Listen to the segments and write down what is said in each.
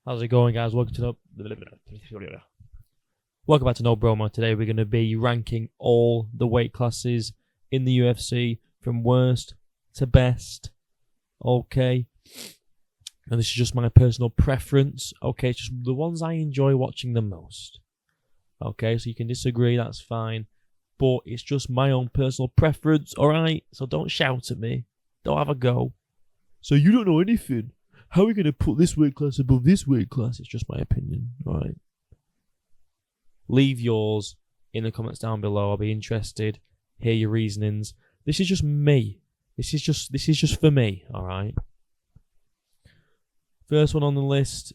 How's it going, guys? Welcome back to No Bromo. Today we're going to be ranking all the weight classes in the UFC from worst to best. Okay. And this is just my personal preference. Okay, it's just the ones I enjoy watching the most. Okay, so you can disagree, that's fine. But it's just my own personal preference, alright? So don't shout at me. Don't have a go. So you don't know anything. How are we going to put this weight class above this weight class? It's just my opinion, alright? Leave yours in the comments down below. I'll be interested. Hear your reasonings. This is just me. This is just for me, alright? First one on the list,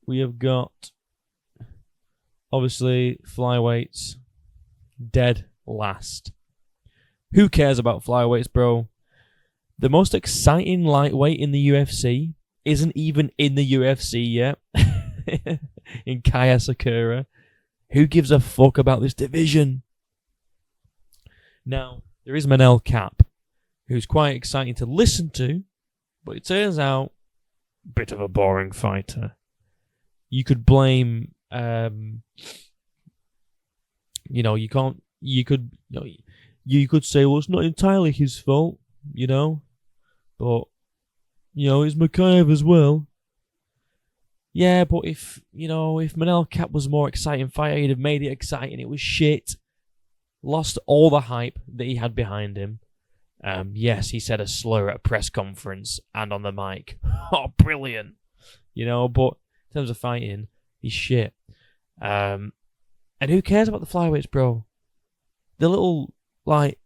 we have got, obviously, flyweights. Dead last. Who cares about flyweights, bro? The most exciting lightweight in the UFC isn't even in the UFC yet. In Kaya Sakura. Who gives a fuck about this division? Now, there is Manel Cap, who's quite exciting to listen to, but it turns out, a bit of a boring fighter. You could blame, you could say, well, it's not entirely his fault, but, it's Makayev as well. Yeah, but if Manel Cap was a more exciting fighter, he'd have made it exciting. It was shit. Lost all the hype that he had behind him. Yes, he said a slur at a press conference and on the mic. Oh, brilliant. But in terms of fighting, he's shit. And who cares about the flyweights, bro? The little,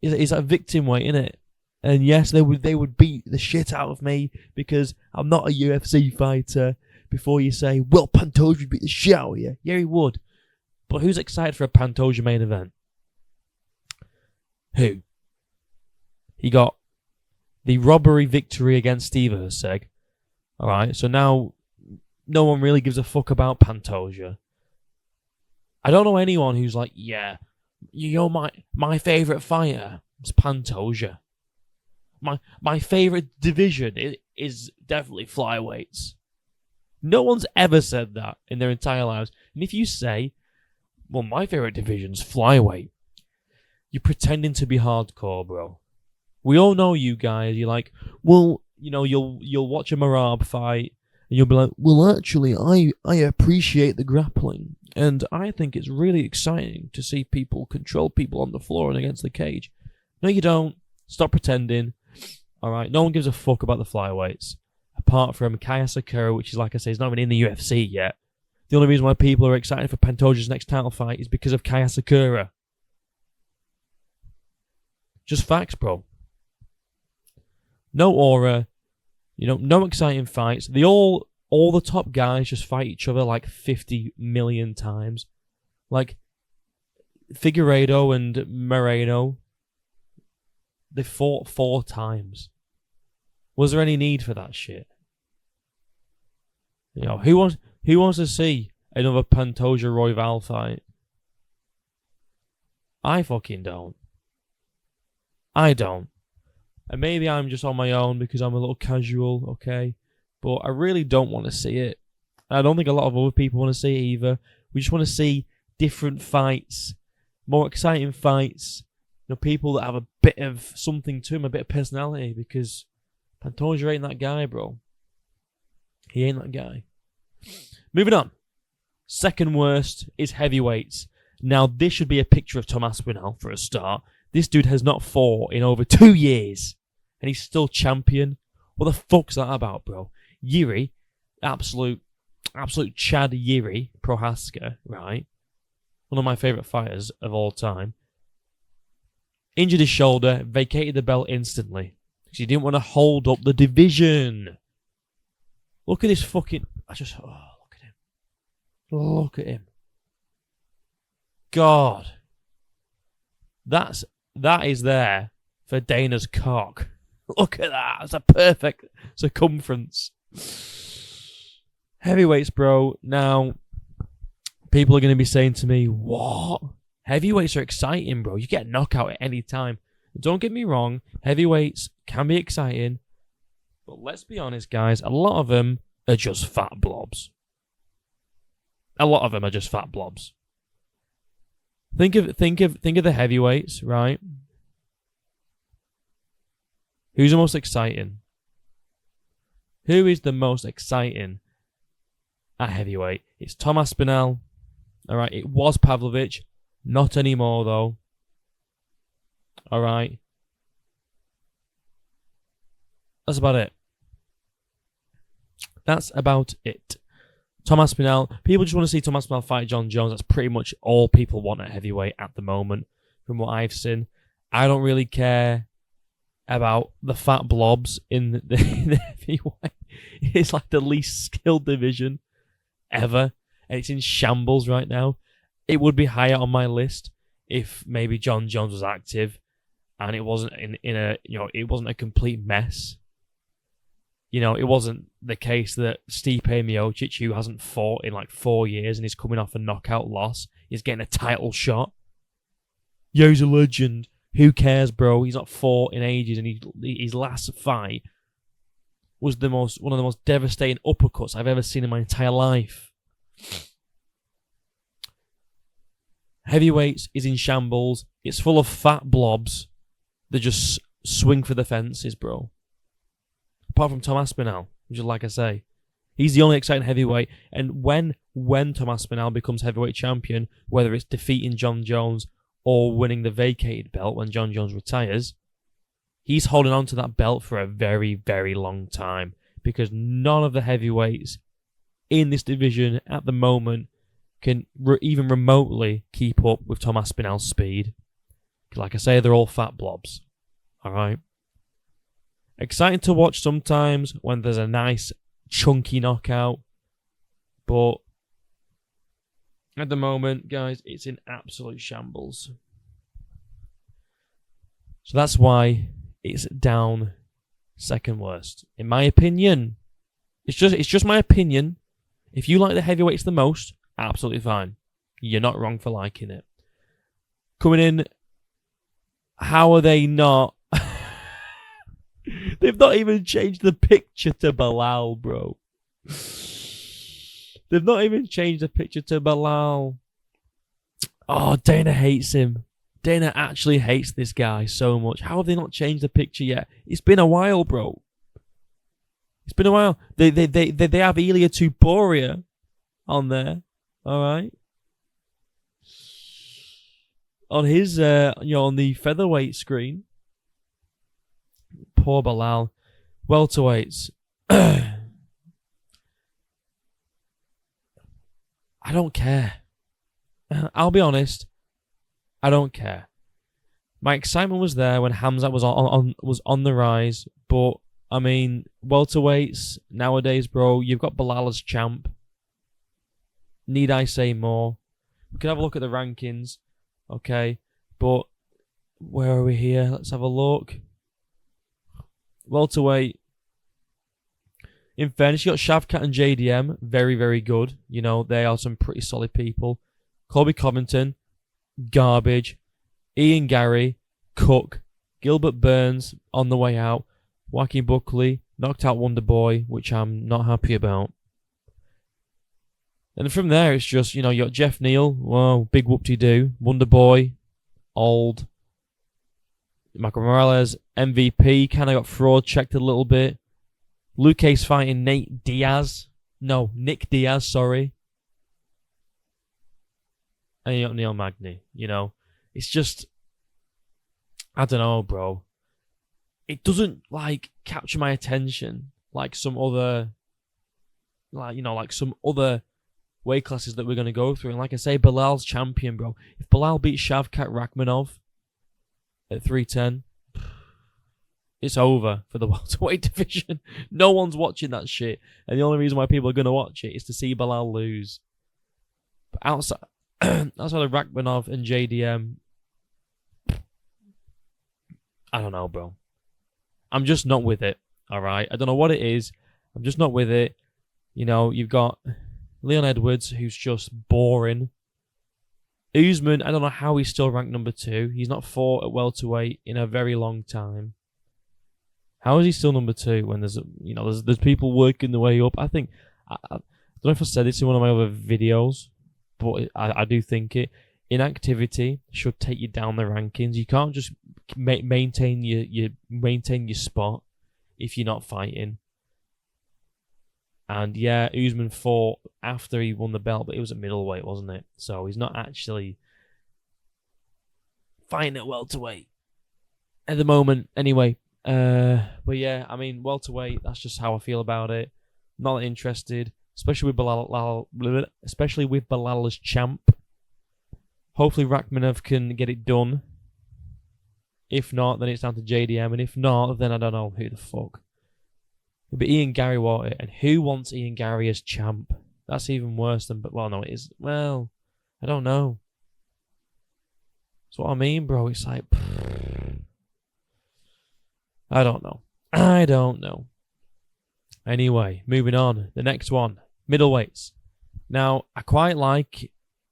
is that a victim weight, innit? And yes, they would beat the shit out of me because I'm not a UFC fighter. Before you say, well, Pantoja would beat the shit out of you. Yeah, he would. But who's excited for a Pantoja main event? Who? He got the robbery victory against Steve Erceg. Alright, so now no one really gives a fuck about Pantoja. I don't know anyone who's like, yeah, my favourite fighter is Pantoja. My favourite division is definitely flyweights. No one's ever said that in their entire lives. And if you say, well, my favourite division's flyweight, you're pretending to be hardcore, bro. We all know you guys. You're like, well, you'll watch a Marab fight, and you'll be like, well, actually, I appreciate the grappling, and I think it's really exciting to see people control people on the floor and against the cage. No, you don't. Stop pretending. Alright, no one gives a fuck about the flyweights. Apart from Kaya Sakura, which is, like I say, is not even in the UFC yet. The only reason why people are excited for Pantoja's next title fight is because of Kaya Sakura. Just facts, bro. No aura. No exciting fights. All the top guys just fight each other like 50 million times. Like, Figueiredo and Moreno, they fought 4 times. Was there any need for that shit? Who wants to see another Pantoja Royval fight? I fucking don't. I don't. And maybe I'm just on my own because I'm a little casual, okay? But I really don't want to see it. I don't think a lot of other people want to see it either. We just want to see different fights, more exciting fights. People that have a bit of something to them, a bit of personality, because Pantoja ain't that guy, bro. He ain't that guy. Moving on. Second worst is heavyweights. Now, this should be a picture of Tom Aspinall for a start. This dude has not fought in over 2 years, and he's still champion. What the fuck's that about, bro? Yuri, absolute Chad Yuri Prohaska, right? One of my favourite fighters of all time. Injured his shoulder, vacated the belt instantly. Because he didn't want to hold up the division. Look at this fucking... look at him. Look at him. God. That is there for Dana's cock. Look at that. It's a perfect circumference. Heavyweights, bro. Now, people are going to be saying to me, what? Heavyweights are exciting, bro. You get a knockout at any time. Don't get me wrong. Heavyweights can be exciting. But let's be honest, guys. A lot of them are just fat blobs. A lot of them are just fat blobs. Think of the heavyweights, right? Who's the most exciting? Who is the most exciting at heavyweight? It's Tom Aspinall. All right, it was Pavlovich, not anymore though. All right, that's about it. That's about it. Tom Aspinall. People just want to see Tom Aspinall fight John Jones. That's pretty much all people want at heavyweight at the moment, from what I've seen. I don't really care about the fat blobs in the heavyweight. It's like the least skilled division ever, and it's in shambles right now. It would be higher on my list if maybe John Jones was active and it wasn't it wasn't a complete mess. It wasn't the case that Stipe Miocic, who hasn't fought in like 4 years and is coming off a knockout loss, is getting a title shot. Yeah, he's a legend. Who cares, bro? He's not fought in ages, and his last fight was one of the most devastating uppercuts I've ever seen in my entire life. Heavyweights is in shambles. It's full of fat blobs that just swing for the fences, bro. Apart from Tom Aspinall, which is like I say, he's the only exciting heavyweight. And when Tom Aspinall becomes heavyweight champion, whether it's defeating John Jones or winning the vacated belt when John Jones retires, he's holding on to that belt for a very, very long time, because none of the heavyweights in this division at the moment can even remotely keep up with Tom Aspinall's speed. Like I say, they're all fat blobs. All right. Exciting to watch sometimes when there's a nice chunky knockout, but at the moment, guys, it's in absolute shambles. So that's why it's down second worst, in my opinion. It's just my opinion. If you like the heavyweights the most, absolutely fine. You're not wrong for liking it. Coming in, how are they not? They've not even changed the picture to Bilal, bro. They've not even changed the picture to Bilal. Oh, Dana hates him. Dana actually hates this guy so much. How have they not changed the picture yet? It's been a while, bro. It's been a while. They have Ilia Tuporia on there. All right. On his on the featherweight screen. Poor Bilal. Welterweights. I don't care. I'll be honest. I don't care. My excitement was there when Hamzat was on the rise, but I mean, welterweights nowadays, bro, you've got Bilal as champ. Need I say more? We can have a look at the rankings, okay? But where are we here? Let's have a look. Welterweight. In fairness, you got Shavkat and JDM, very, very good. They are some pretty solid people. Colby Covington, garbage. Ian Gary, Cook. Gilbert Burns, on the way out. Joaquin Buckley, knocked out Wonder Boy, which I'm not happy about. And from there, it's just, you got Jeff Neal, whoa, big whoop-de-doo. Wonder Boy, old. Michael Morales, MVP, kind of got fraud checked a little bit. Luque's fighting Nick Diaz, sorry. And you got Neil Magny, It's just, I don't know, bro. It doesn't, capture my attention like some other, some other weight classes that we're going to go through. And like I say, Bilal's champion, bro. If Bilal beats Shavkat Rakhmonov at 310, it's over for the welterweight division. No one's watching that shit. And the only reason why people are going to watch it is to see Bilal lose. But outside of Rakhmonov and JDM, I don't know, bro. I'm just not with it, all right? I don't know what it is. I'm just not with it. You've got Leon Edwards, who's just boring. Usman, I don't know how he's still ranked number 2. He's not fought at welterweight in a very long time. How is he still number 2 when there's people working their way up? I think I don't know if I said this in one of my other videos, but I do think inactivity should take you down the rankings. You can't just maintain your spot if you're not fighting. And yeah, Usman fought after he won the belt, but it was at middleweight, wasn't it? So he's not actually fighting at welterweight at the moment, anyway. But yeah, I mean, welterweight. That's just how I feel about it. Not interested, especially with Bilal as champ. Hopefully, Rakhmonov can get it done. If not, then it's down to JDM, and if not, then I don't know who the fuck. But Ian Gary won it, and who wants Ian Gary as champ? That's even worse than. Well, no, it is. Well, I don't know. That's what I mean, bro. It's like, I don't know. Anyway, moving on. The next one, middleweights. Now, I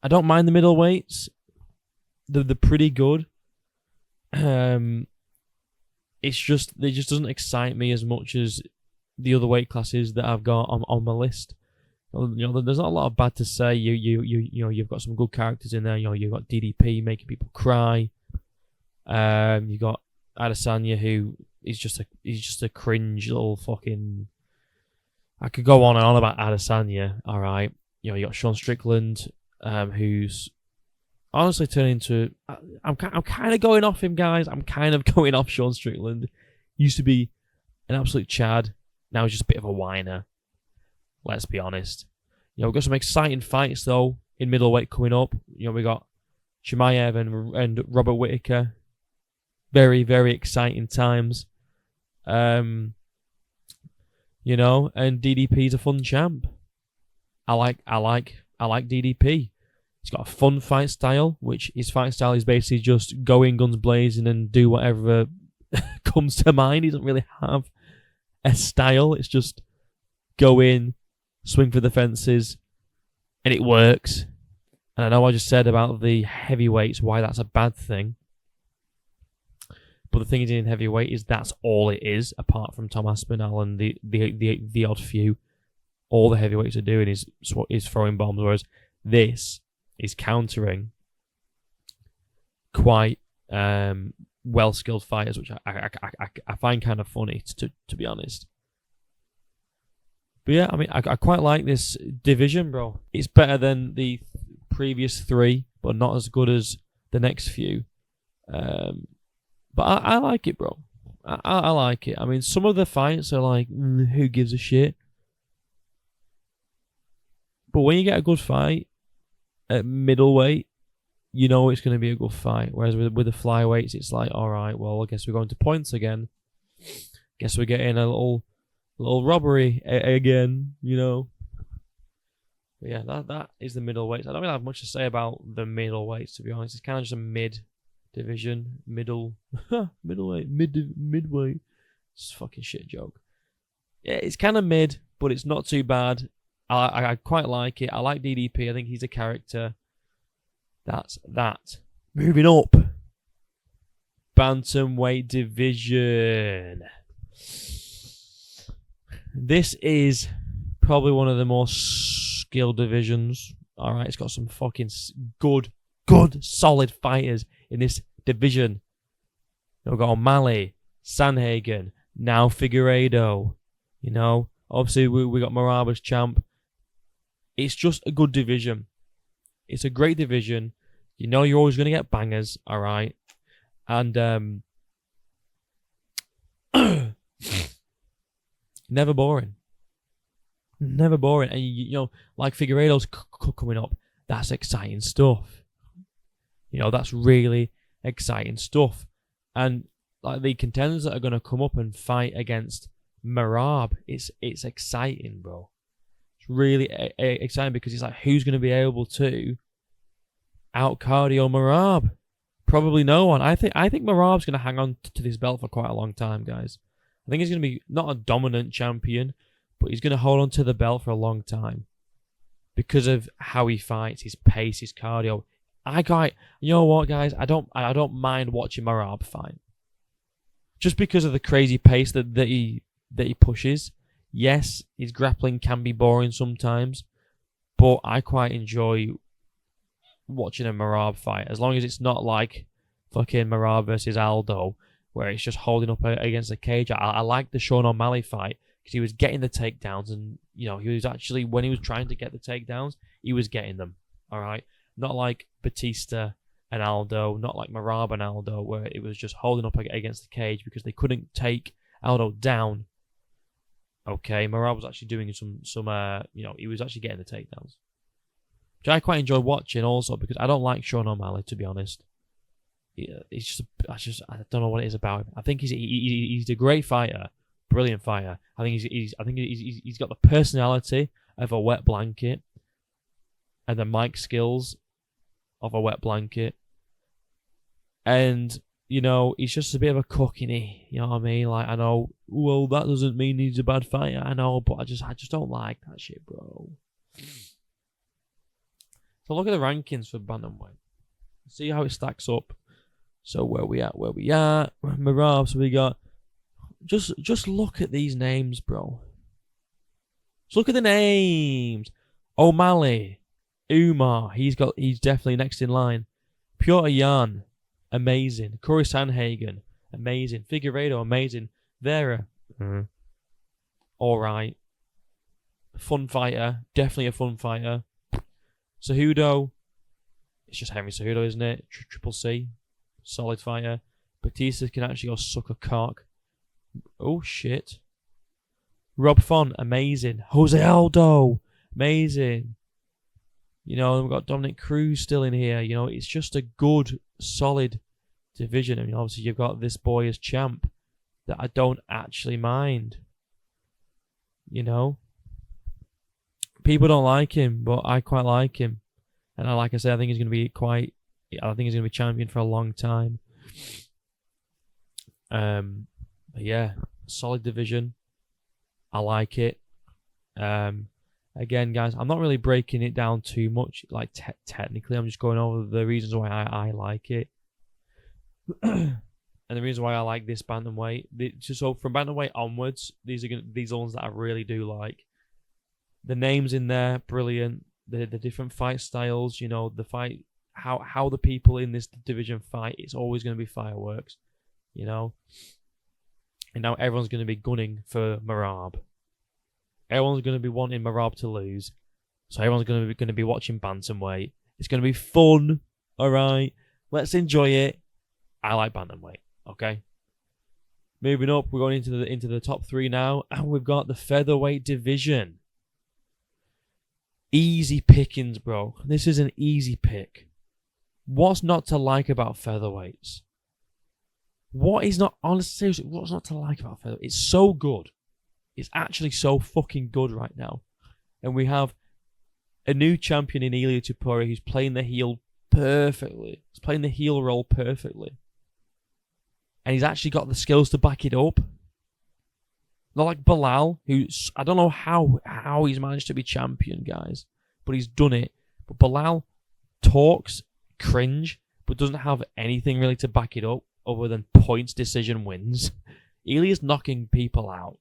don't mind the middleweights. They're pretty good. It just doesn't excite me as much as the other weight classes that I've got on my list. There's not a lot of bad to say. You've got some good characters in there. You've got DDP making people cry. You got Adesanya, who is just a cringe little fucking. I could go on and on about Adesanya. All right, you got Sean Strickland, who's honestly turning into. I'm kind of going off him, guys. I'm kind of going off Sean Strickland. Used to be an absolute Chad. Now he's just a bit of a whiner. Let's be honest. We've got some exciting fights though in middleweight coming up. We got Chimaev and Robert Whittaker. Very, very exciting times. And DDP's a fun champ. I like DDP. He's got a fun fight style, which his fight style is basically just go in guns blazing and do whatever comes to mind. He doesn't really have a style. It's just go in, swing for the fences, and it works. And I know I just said about the heavyweights why that's a bad thing. But the thing is, in heavyweight is that's all it is, apart from Tom Aspinall and the odd few. All the heavyweights are doing is throwing bombs, whereas this is countering quite well-skilled fighters, which I find kind of funny, to be honest. But yeah, I mean, I quite like this division, bro. It's better than the previous 3, but not as good as the next few. But I like it, bro. I like it. I mean, some of the fights are like, who gives a shit? But when you get a good fight at middleweight, you know it's going to be a good fight. Whereas with the flyweights, it's like, all right, well, I guess we're going to points again. Guess we're getting a little robbery again, But yeah, that is the middleweights. I don't really have much to say about the middleweights, to be honest. It's kind of just a mid-division, middleweight, midweight. It's a fucking shit joke. Yeah, it's kind of mid, but it's not too bad. I quite like it. I like DDP. I think he's a character. That's that. Moving up. Bantamweight division. This is probably one of the more skilled divisions. All right, it's got some fucking good, solid fighters in this division. We've got O'Malley, Sanhagen, now Figueiredo. Obviously we got Merab as champ. It's just a good division. It's a great division. You're always going to get bangers, all right? And never boring. Never boring. And, like Figueiredo's coming up, that's exciting stuff. That's really exciting stuff. And like the contenders that are going to come up and fight against Merab, it's exciting, bro. It's really exciting because it's like, who's going to be able to out-cardio Merab? Probably no one. I think Merab's going to hang on to this belt for quite a long time, guys. I think he's going to be not a dominant champion, but he's going to hold on to the belt for a long time because of how he fights, his pace, his cardio. You know what, guys? I don't mind watching Merab fight. just because of the crazy pace that he pushes. Yes, his grappling can be boring sometimes, but I quite enjoy watching a Merab fight, as long as it's not like fucking Merab versus Aldo, where it's just holding up against the cage. I like the Sean O'Malley fight because he was getting the takedowns, and he was actually, when he was trying to get the takedowns, he was getting them. All right, not like Batista and Aldo, not like Merab and Aldo, where it was just holding up against the cage because they couldn't take Aldo down. Okay, Merab was actually doing some he was actually getting the takedowns, which I quite enjoy watching also, because I don't like Sean O'Malley, to be honest. It's I don't know what it is about him. I think he's a great fighter, brilliant fighter. I think he's got the personality of a wet blanket and the mic skills of a wet blanket, and he's just a bit of a cook, isn't he? You know what I mean? Like, I know, well, that doesn't mean he's a bad fighter. I know, but I just don't like that shit, bro. So look at the rankings for bantamweight. See how it stacks up. So where we at? Merab. So we got. Just look at these names, bro. Just look at the names. O'Malley, Umar. He's definitely next in line. Piotr Jan, amazing. Corey Sanhagen, amazing. Figueiredo, amazing. Vera, all right. Fun fighter, definitely a fun fighter. Cejudo, it's just Henry Cejudo, isn't it? Triple C, solid fighter. Batista can actually go suck a cock. Oh shit. Rob Font, amazing. Jose Aldo, amazing. We've got Dominic Cruz still in here. It's just a good, solid division. I mean, obviously you've got this boy as champ that I don't actually mind. People don't like him, but I quite like him. And like I said, I think he's going to be champion for a long time. But yeah, solid division. I like it. Again, guys, I'm not really breaking it down too much. Like, technically, I'm just going over the reasons why I like it. And the reason why I like this bantamweight. So from bantamweight onwards, these are ones that I really do like. The names in there, brilliant. The different fight styles, the fight, how the people in this division fight, it's always going to be fireworks, And now everyone's going to be gunning for Merab. Everyone's going to be wanting Merab to lose. So everyone's going to be watching bantamweight. It's going to be fun, all right? Let's enjoy it. I like bantamweight, okay? Moving up, we're going into the top three now, and we've got the featherweight division. Easy pickings, bro. This is an easy pick. What's not to like about featherweights? What's not to like about featherweight? It's so good. It's actually so fucking good right now. And we have a new champion in Ilia Topuria who's playing the heel perfectly. He's playing the heel role perfectly. And he's actually got the skills to back it up. Not like Bilal, who's, I don't know how he's managed to be champion, guys, but he's done it. But Bilal talks cringe, but doesn't have anything really to back it up other than points, decision, wins. Ilia's knocking people out.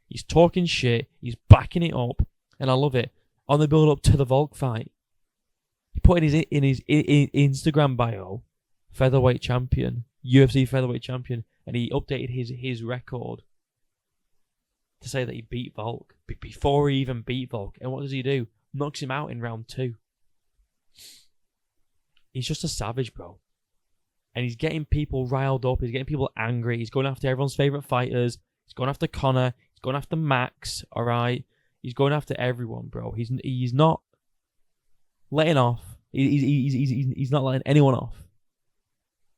He's talking shit, he's backing it up, and I love it. On the build up to the Volk fight, he put in his Instagram bio, featherweight champion, UFC featherweight champion, and he updated his record to say that he beat Volk before he even beat Volk. And what does he do? Knocks him out in round 2. He's just a savage, bro. And he's getting people riled up. He's getting people angry. He's going after everyone's favourite fighters. He's going after Conor. He's going after Max, all right? He's going after everyone, bro. He's not letting off. He's not letting anyone off.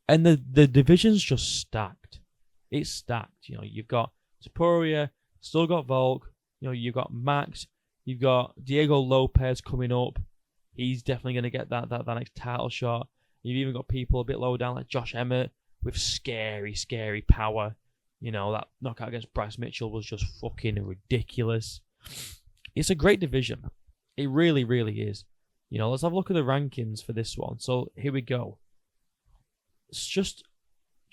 And the division's just stacked. It's stacked. You've got Topuria, still got Volk. You've got Max. You've got Diego Lopez coming up. He's definitely going to get that next title shot. You've even got people a bit lower down like Josh Emmett with scary, scary power. That knockout against Bryce Mitchell was just fucking ridiculous. It's a great division. It really, really is. Let's have a look at the rankings for this one. So here we go. It's just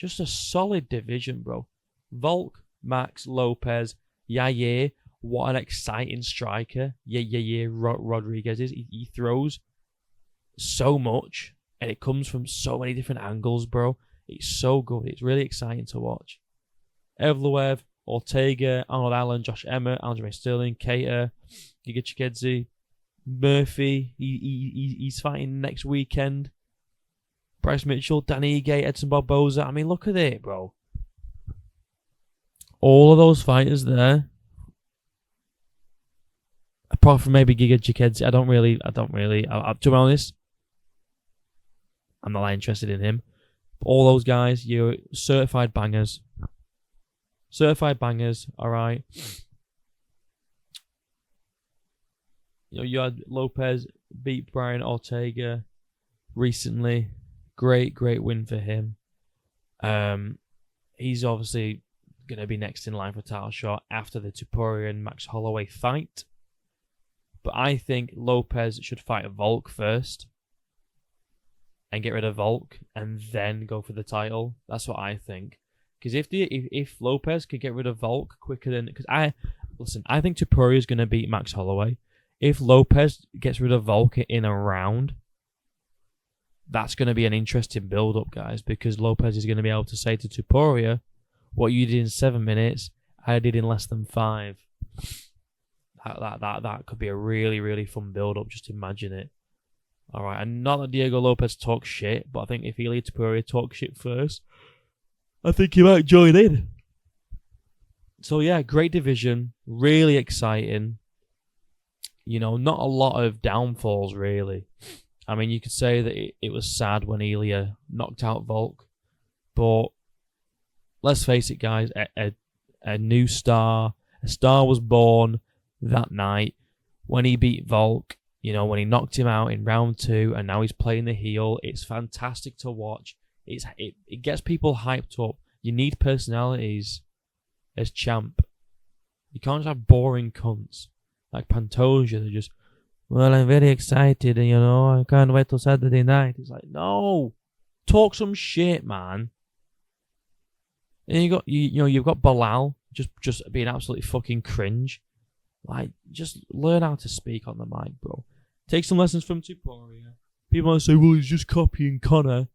a solid division, bro. Volk, Max, Lopez, Yair. What an exciting striker. Yeah. Rodriguez is. He throws so much, and it comes from so many different angles, bro. It's so good. It's really exciting to watch. Evloev, Ortega, Arnold Allen, Josh Emmett, Aljamain Sterling, Keita, Giga Chikadze, Murphy. He's fighting next weekend. Bryce Mitchell, Danny Ige, Edson Barboza. I mean, look at it, bro. All of those fighters there. Apart from maybe Giga Chikadze, I don't really. To be honest, I'm not that interested in him. But all those guys, you're certified bangers. Certified bangers, alright. You had Lopez beat Brian Ortega recently. Great win for him. He's obviously going to be next in line for title shot after the Topuria and Max Holloway fight. But I think Lopez should fight Volk first and get rid of Volk and then go for the title. That's what I think. Because if Lopez could get rid of Volk quicker than... Because I think Topuria is going to beat Max Holloway. If Lopez gets rid of Volk in a round, that's going to be an interesting build-up, guys. Because Lopez is going to be able to say to Topuria, what you did in 7 minutes, I did in less than 5. That could be a really fun build-up. Just imagine it. Alright, and not that Diego Lopez talks shit, but I think if Ilia Topuria talks shit first, I think he might join in. So yeah, great division. Really exciting. You know, not a lot of downfalls, really. I mean, you could say that it was sad when Ilia knocked out Volk, but let's face it, guys, a new star, a star was born that night when he beat Volk, you know, when he knocked him out in round 2, and now he's playing the heel. It's fantastic to watch. It gets people hyped up. You need personalities as champ. You can't just have boring cunts like Pantoja. They're just, well, I'm very excited, and you know, I can't wait till Saturday night. It's like, no, talk some shit, man. And you've got Bilal just being absolutely fucking cringe. Like, just learn how to speak on the mic, bro. Take some lessons from Topuria. People might say, well, he's just copying Conor.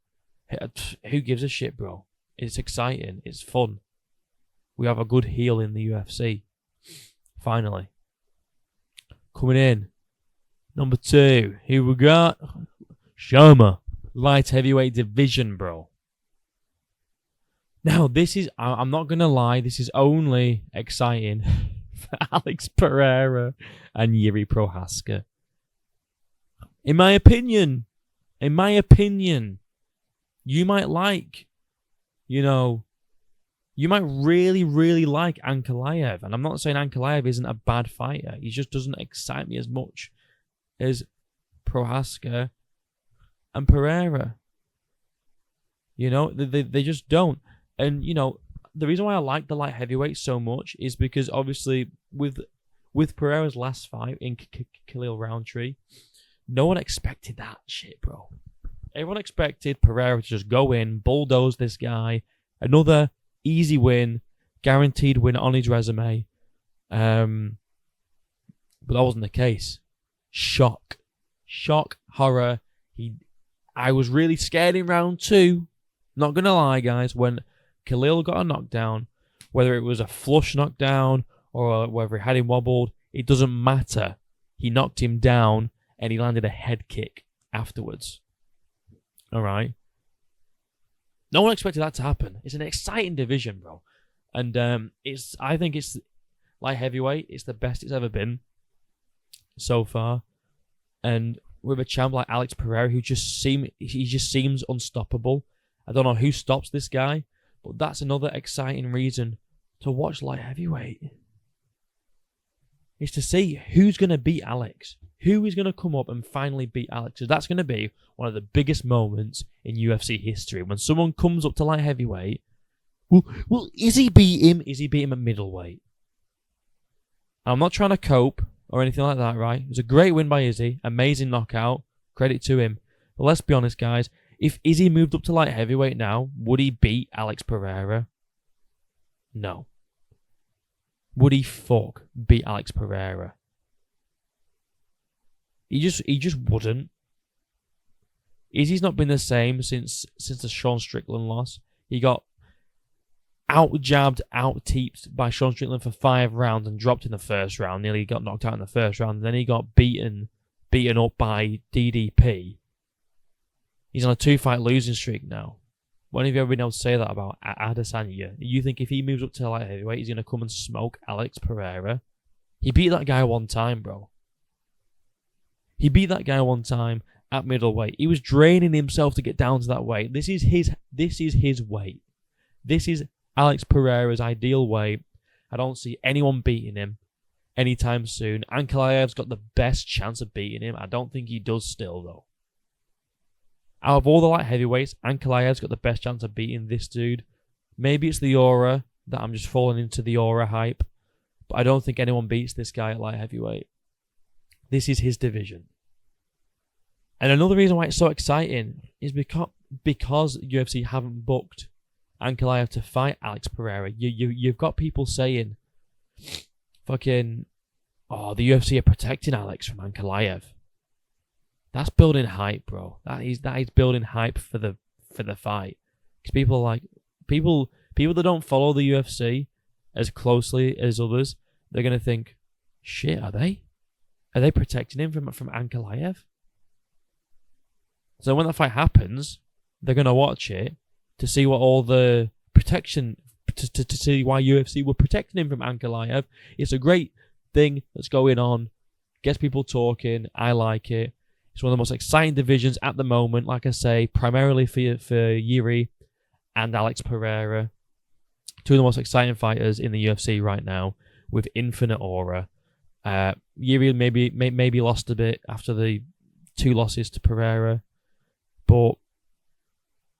Who gives a shit, bro? It's exciting. It's fun. We have a good heel in the UFC. Finally. Coming in. Number 2. Here we got Shoma. Light heavyweight division, bro. Now, this is... I'm not going to lie. This is only exciting for Alex Pereira and Yuri Prohaska. In my opinion, you might like, you might really like Ankalaev. And I'm not saying Ankalaev isn't a bad fighter. He just doesn't excite me as much as Prohaska and Pereira. They just don't. And, the reason why I like the light heavyweight so much is because, obviously, with Pereira's last fight in Khalil Roundtree, no one expected that shit, bro. Everyone expected Pereira to just go in, bulldoze this guy, another easy win, guaranteed win on his resume. But that wasn't the case. Shock, horror. I was really scared in round 2. Not gonna lie, guys, when Khalil got a knockdown, whether it was a flush knockdown or whether he had him wobbled, it doesn't matter. He knocked him down and he landed a head kick afterwards. Alright? No one expected that to happen. It's an exciting division, bro. And I think it's light heavyweight. It's the best it's ever been so far. And with a champ like Alex Pereira, he just seems unstoppable. I don't know who stops this guy, but that's another exciting reason to watch light heavyweight. Is to see who's going to beat Alex. Who is going to come up and finally beat Alex? Because that's going to be one of the biggest moments in UFC history. When someone comes up to light heavyweight, well, is he beat him? Is he beat him at middleweight? I'm not trying to cope or anything like that, right? It was a great win by Izzy. Amazing knockout. Credit to him. But let's be honest, guys. If Izzy moved up to light heavyweight now, would he beat Alex Pereira? No. Would he fuck beat Alex Pereira? He just wouldn't. Izzy's not been the same since the Sean Strickland loss. He got out-jabbed, out-teeped by Sean Strickland for 5 rounds and dropped in the first round. Nearly got knocked out in the first round. And then he got beaten up by DDP. He's on a 2-fight losing streak now. When have you ever been able to say that about Adesanya? You think if he moves up to light heavyweight, he's going to come and smoke Alex Pereira? He beat that guy one time, bro. He beat that guy one time at middleweight. He was draining himself to get down to that weight. This is his weight. This is Alex Pereira's ideal weight. I don't see anyone beating him anytime soon. Ankalaev's got the best chance of beating him. I don't think he does still, though. Out of all the light heavyweights, Ankalaev's got the best chance of beating this dude. Maybe it's the aura that I'm just falling into the aura hype. But I don't think anyone beats this guy at light heavyweight. This is his division. And another reason why it's so exciting is because UFC haven't booked Ankalaev to fight Alex Pereira. You've got people saying, fucking, oh, the UFC are protecting Alex from Ankalaev. That's building hype, bro. That is building hype for the fight. Because people are like, people that don't follow the UFC as closely as others, they're gonna think, shit, are they? Are they protecting him from Ankalaev? So when that fight happens, they're gonna watch it to see what all the protection to see why UFC were protecting him from Ankalaev. It's a great thing that's going on. Gets people talking. I like it. It's one of the most exciting divisions at the moment. Like I say, primarily for Yuri and Alex Pereira, 2 of the most exciting fighters in the UFC right now with infinite aura. Yuri maybe lost a bit after the 2 losses to Pereira, but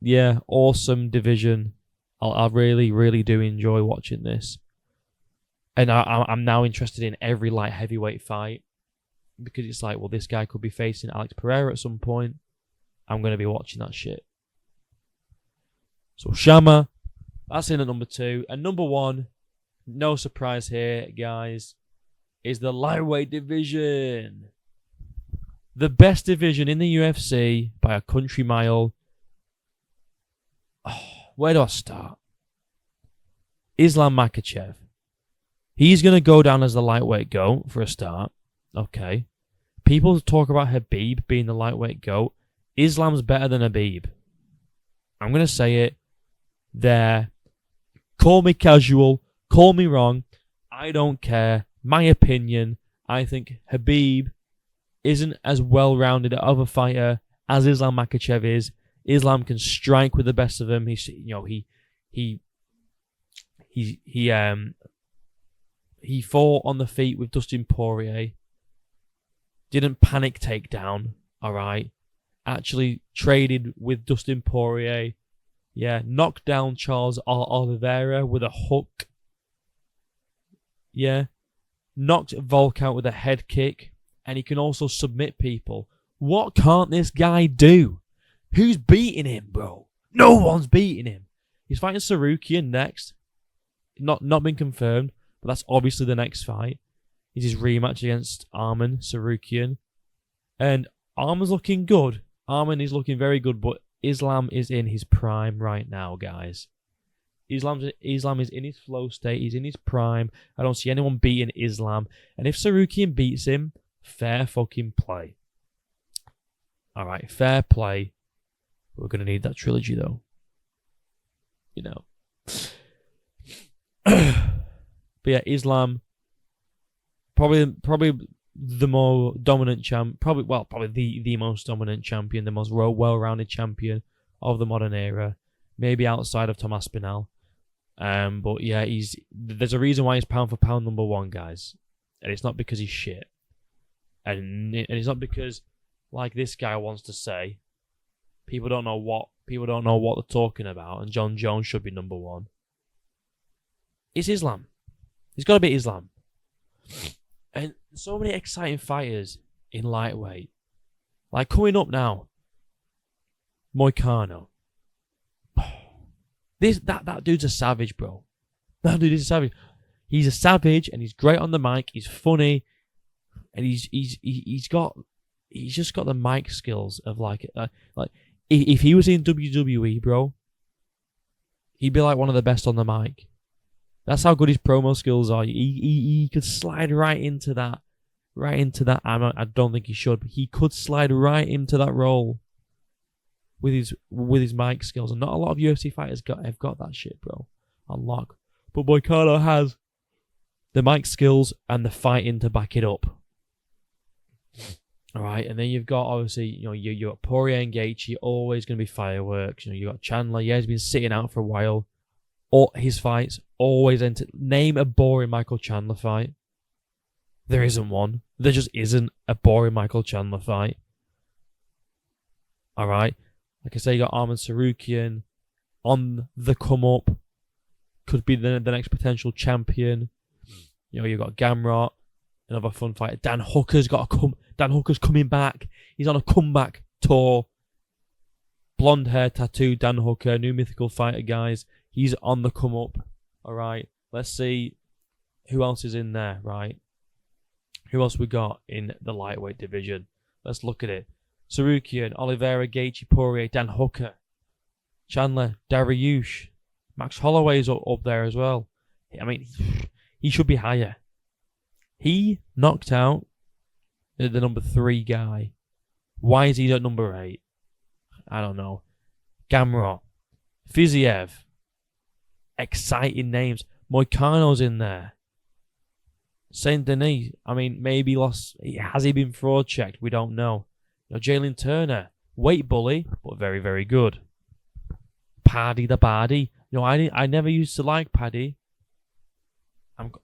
yeah, awesome division. I really, really do enjoy watching this, and I'm now interested in every light heavyweight fight because it's like, well, this guy could be facing Alex Pereira at some point. I'm going to be watching that shit. So Shama, that's in at number 2, and number 1, no surprise here, guys, is the lightweight division. The best division in the UFC by a country mile. Oh, where do I start? Islam Makhachev. He's going to go down as the lightweight GOAT for a start. Okay. People talk about Khabib being the lightweight GOAT. Islam's better than Khabib. I'm going to say it there. Call me casual. Call me wrong. I don't care. My opinion, I think Khabib isn't as well-rounded of a fighter as Islam Makhachev is. Islam can strike with the best of them. He fought on the feet with Dustin Poirier. Didn't panic takedown, alright? Actually traded with Dustin Poirier. Yeah, knocked down Charles Oliveira with a hook. Yeah. Knocked Volk out with a head kick. And he can also submit people. What can't this guy do? Who's beating him, bro? No one's beating him. He's fighting Sarukian next. Not been confirmed, but that's obviously the next fight. It's his rematch against Arman Sarukian. And Arman's looking good. Arman is looking very good, but Islam is in his prime right now, guys. Islam is in his flow state. He's in his prime. I don't see anyone beating Islam. And if Sarukian beats him, fair fucking play. Alright, fair play. We're going to need that trilogy, though. You know. But yeah, Islam, probably the more dominant champ, probably the most dominant champion, the most well-rounded champion of the modern era, maybe outside of Tom Aspinall. But yeah, there's a reason why he's pound for pound number 1, guys, and it's not because he's shit, and it's not because, like this guy wants to say, people don't know what they're talking about, and John Jones should be number 1. It's Islam. He's got to be Islam. And so many exciting fighters in lightweight. Like coming up now, Moicano. That dude's a savage, bro. That dude is a savage. He's a savage, and he's great on the mic. He's funny, and he's just got the mic skills of like if he was in WWE, bro, he'd be like one of the best on the mic. That's how good his promo skills are. He could slide right into that. I don't think he should, but he could slide right into that role with his mic skills. And not a lot of UFC fighters have got that shit, bro, on lock. But Boycano has the mic skills and the fighting to back it up. All right, and then you've got obviously, you got Poirier and Gaethje, always going to be fireworks. You got Chandler, yeah, he's been sitting out for a while. All his fights always enter. Name a boring Michael Chandler fight. There isn't one. There just isn't a boring Michael Chandler fight. All right, like I say, you got Arman Tsarukyan on the come up. Could be the next potential champion. You got Gamrot, another fun fighter. Dan Hooker's coming back. He's on a comeback tour. Blonde hair, tattoo, Dan Hooker, new mythical fighter, guys. He's on the come up. All right, let's see who else is in there. Right, who else we got in the lightweight division? Let's look at it. Tsarukyan, Oliveira, Gaethje, Poirier, Dan Hooker, Chandler, Dariush, Max Holloway's up there as well. I mean, he should be higher. He knocked out the number 3 guy. Why is he at number 8? I don't know. Gamrot, Fiziev, exciting names. Moicano's in there. Saint Denis, I mean, maybe lost. Has he been fraud checked? We don't know. Jalen Turner, weight bully, but very, very good. Paddy the Bardy. I never used to like Paddy.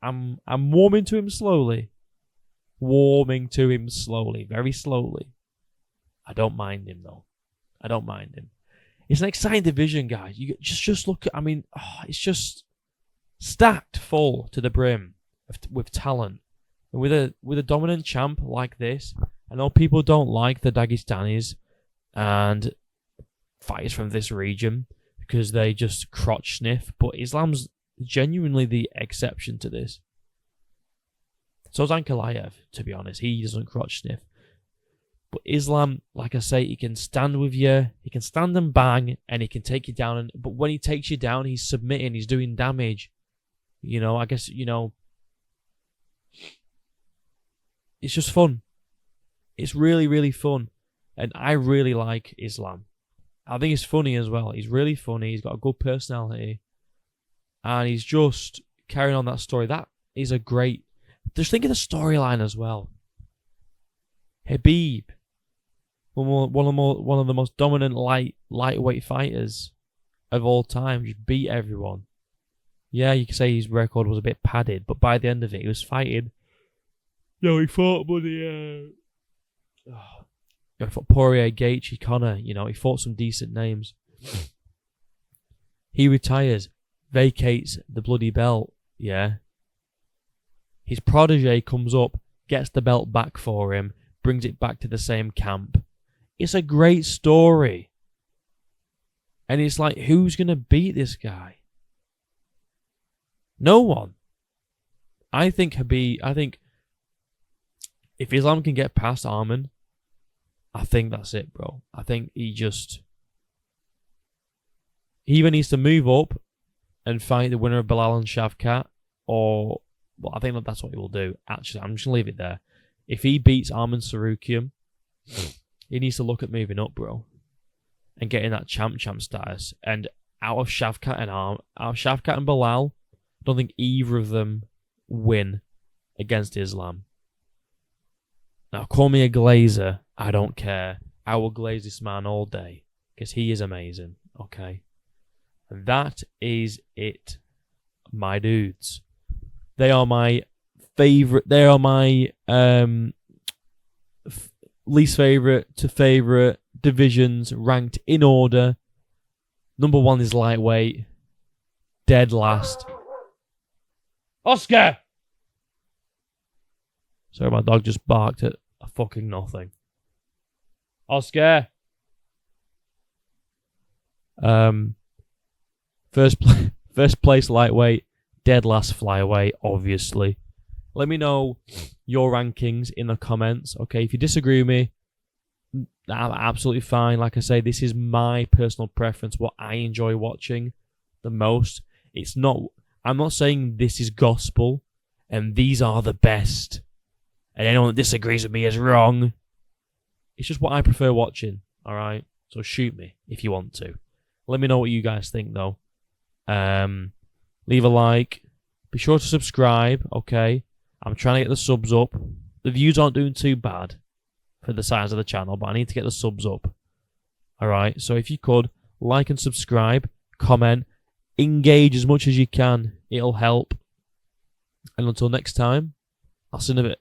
I'm warming to him slowly. Very slowly. I don't mind him though. It's an exciting division, guys. You just look at. I mean, it's just stacked full to the brim with talent, and with a dominant champ like this. I know people don't like the Dagestanis and fighters from this region because they just crotch sniff, but Islam's genuinely the exception to this. So's Ankalaev, to be honest. He doesn't crotch sniff. But Islam, like I say, he can stand with you, he can stand and bang, and he can take you down. But when he takes you down, he's submitting, he's doing damage. I guess, it's just fun. It's really, really fun. And I really like Islam. I think he's funny as well. He's really funny. He's got a good personality. And he's just carrying on that story. That is a great... Just think of the storyline as well. Khabib, one of the most dominant lightweight fighters of all time, just beat everyone. Yeah, you could say his record was a bit padded, but by the end of it, he was fighting. He fought he fought Poirier, Gaethje, Conor. He fought some decent names. He retires, vacates the bloody belt. Yeah. His protege comes up, gets the belt back for him, brings it back to the same camp. It's a great story. And it's like, who's going to beat this guy? No one. I think if Islam can get past Arman, I think that's it, bro. I think he either needs to move up and fight the winner of Bilal and Shavkat, or... Well, I think that's what he will do. Actually, I'm just going to leave it there. If he beats Arman Tsarukyan, he needs to look at moving up, bro. And getting that champ status. And out of Shavkat and Bilal, I don't think either of them win against Islam. Now, call me a glazer. I don't care. I will glaze this man all day. Because he is amazing. Okay? And that is it, my dudes. They are my favorite. They are my least favorite to favorite divisions ranked in order. Number 1 is lightweight. Dead last. Oscar! Sorry, my dog just barked at a fucking nothing. Oscar! First place lightweight. dead last flyweight, obviously. Let me know your rankings in the comments. Okay, if you disagree with me, absolutely fine. Like I say, this is my personal preference, what I enjoy watching the most. I'm not saying this is gospel and these are the best and anyone that disagrees with me is wrong. It's just what I prefer watching, alright? So shoot me if you want to. Let me know what you guys think, though. Leave a like. Be sure to subscribe, okay? I'm trying to get the subs up. The views aren't doing too bad for the size of the channel, but I need to get the subs up. Alright, so if you could, like and subscribe, comment, engage as much as you can. It'll help. And until next time, I'll see you in a bit.